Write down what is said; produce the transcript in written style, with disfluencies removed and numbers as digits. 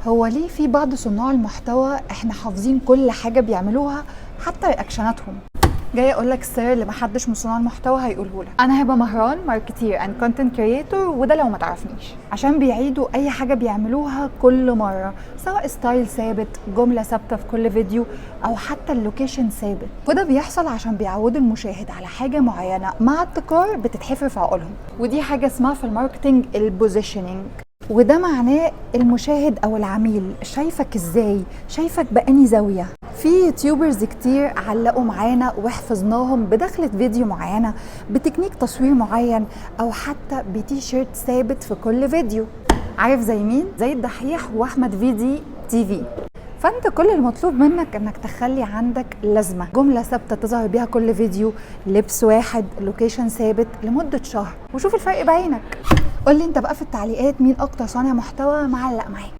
هو ليه في بعض صناع المحتوى احنا حافظين كل حاجة بيعملوها حتى رياكشناتهم؟ جاي اقول لك السر اللي محدش من صناع المحتوى هيقوله لك. انا هبه مهران، ماركتير اند كونتنت كريتور، وده لو ما تعرفنيش. عشان بيعيدوا اي حاجه بيعملوها كل مره، سواء ستايل ثابت، جمله ثابته في كل فيديو، او حتى اللوكيشن ثابت. وده بيحصل عشان بيعودوا المشاهد على حاجه معينه مع التكرار بتتحفر في عقولهم. ودي حاجه اسمها في الماركتنج البوزيشننج. وده معناه المشاهد او العميل شايفك ازاي، شايفك بأني زاويه. في يوتيوبرز كتير علقوا معانا وحفظناهم بدخلة فيديو معينة، بتكنيك تصوير معين، او حتى بتي شيرت ثابت في كل فيديو. عارف زي مين؟ زي الدحيح واحمد فيدي تي في. فانت كل المطلوب منك انك تخلي عندك لازمه، جمله ثابته تظهر بيها كل فيديو، لبس واحد، لوكيشن ثابت لمده شهر، وشوف الفرق بعينك. قولي انت بقى في التعليقات مين اكتر صانع محتوى معلق معاك.